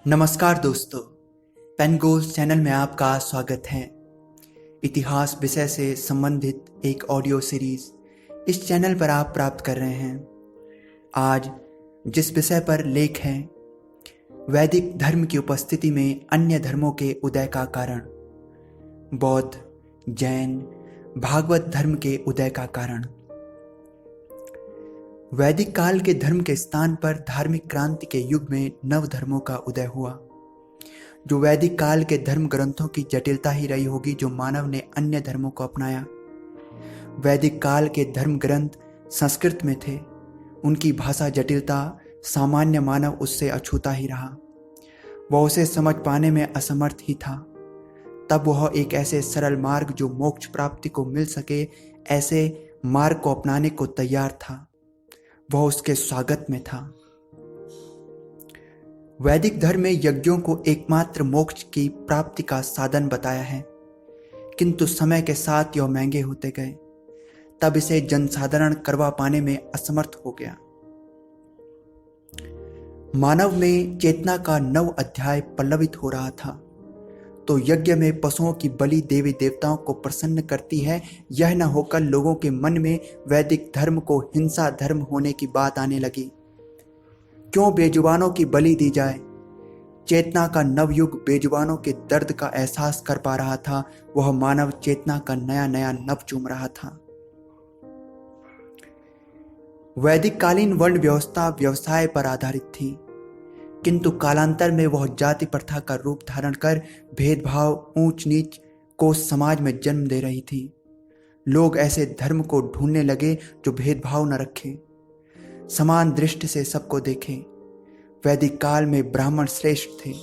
नमस्कार दोस्तों, पेनगोज चैनल में आपका स्वागत है। इतिहास विषय से संबंधित एक ऑडियो सीरीज इस चैनल पर आप प्राप्त कर रहे हैं। आज जिस विषय पर लेख है, वैदिक धर्म की उपस्थिति में अन्य धर्मों के उदय का कारण, बौद्ध, जैन, भागवत धर्म के उदय का कारण। वैदिक काल के धर्म के स्थान पर धार्मिक क्रांति के युग में नव धर्मों का उदय हुआ। जो वैदिक काल के धर्म ग्रंथों की जटिलता ही रही होगी जो मानव ने अन्य धर्मों को अपनाया। वैदिक काल के धर्म ग्रंथ संस्कृत में थे, उनकी भाषा जटिलता सामान्य मानव उससे अछूता ही रहा। वह उसे समझ पाने में असमर्थ ही था। तब वह एक ऐसे सरल मार्ग जो मोक्ष प्राप्ति को मिल सके, ऐसे मार्ग को अपनाने को तैयार था। वह उसके स्वागत में था। वैदिक धर्म में यज्ञों को एकमात्र मोक्ष की प्राप्ति का साधन बताया है, किंतु समय के साथ यह महंगे होते गए। तब इसे जनसाधारण करवा पाने में असमर्थ हो गया। मानव में चेतना का नव अध्याय पल्लवित हो रहा था। तो यज्ञ में पशुओं की बलि देवी देवताओं को प्रसन्न करती है, यह न होकर लोगों के मन में वैदिक धर्म को हिंसा धर्म होने की बात आने लगी। क्यों बेजुबानों की बलि दी जाए? चेतना का नवयुग बेजुबानों के दर्द का एहसास कर पा रहा था। वह मानव चेतना का नया नया नव चूम रहा था। वैदिक कालीन वर्ण व्यवस्था व्यवसाय पर आधारित थी, किंतु कालांतर में वह जाति प्रथा का रूप धारण कर भेदभाव, ऊंच नीच को समाज में जन्म दे रही थी। लोग ऐसे धर्म को ढूंढने लगे जो भेदभाव न रखे, समान दृष्टि से सबको देखे। वैदिक काल में ब्राह्मण श्रेष्ठ थे।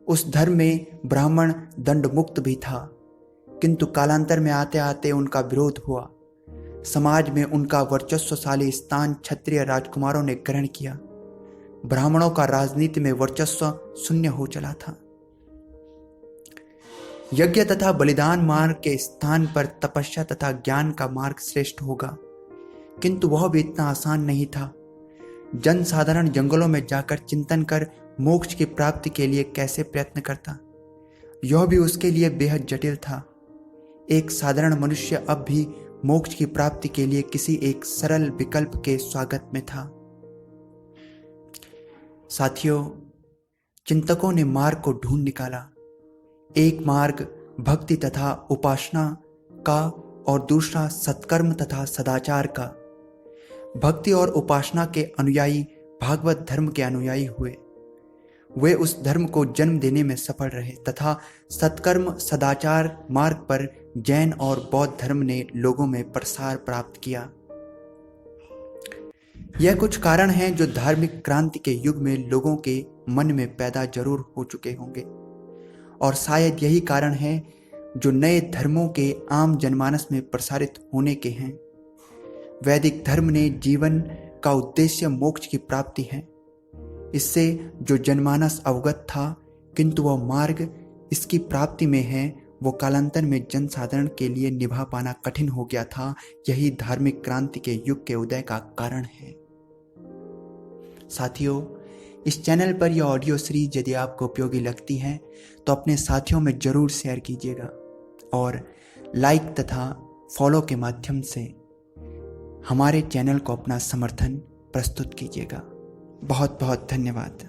उस धर्म में ब्राह्मण दंड मुक्त भी था, किंतु कालांतर में आते आते उनका विरोध हुआ। समाज में उनका वर्चस्वशाली स्थान क्षत्रिय राजकुमारों ने ग्रहण किया। ब्राह्मणों का राजनीति में वर्चस्व शून्य हो चला था। यज्ञ तथा बलिदान मार्ग के स्थान पर तपस्या तथा ज्ञान का मार्ग श्रेष्ठ होगा, किंतु वह भी इतना आसान नहीं था। जनसाधारण जंगलों में जाकर चिंतन कर मोक्ष की प्राप्ति के लिए कैसे प्रयत्न करता, यह भी उसके लिए बेहद जटिल था। एक साधारण मनुष्य अब भी मोक्ष की प्राप्ति के लिए किसी एक सरल विकल्प के स्वागत में था। साथियों, चिंतकों ने मार्ग को ढूंढ निकाला। एक मार्ग भक्ति तथा उपासना का और दूसरा सत्कर्म तथा सदाचार का। भक्ति और उपासना के अनुयायी भागवत धर्म के अनुयायी हुए। वे उस धर्म को जन्म देने में सफल रहे तथा सत्कर्म सदाचार मार्ग पर जैन और बौद्ध धर्म ने लोगों में प्रसार प्राप्त किया। यह कुछ कारण हैं जो धार्मिक क्रांति के युग में लोगों के मन में पैदा जरूर हो चुके होंगे, और शायद यही कारण है जो नए धर्मों के आम जनमानस में प्रसारित होने के हैं। वैदिक धर्म ने जीवन का उद्देश्य मोक्ष की प्राप्ति है। इससे जो जनमानस अवगत था, किंतु वह मार्ग इसकी प्राप्ति में है, वो कालांतर में जनसाधारण के लिए निभा पाना कठिन हो गया था। यही धार्मिक क्रांति के युग के उदय का कारण है। साथियों, इस चैनल पर यह ऑडियो सीरीज यदि आपको उपयोगी लगती है तो अपने साथियों में जरूर शेयर कीजिएगा और लाइक तथा फॉलो के माध्यम से हमारे चैनल को अपना समर्थन प्रस्तुत कीजिएगा। बहुत बहुत धन्यवाद।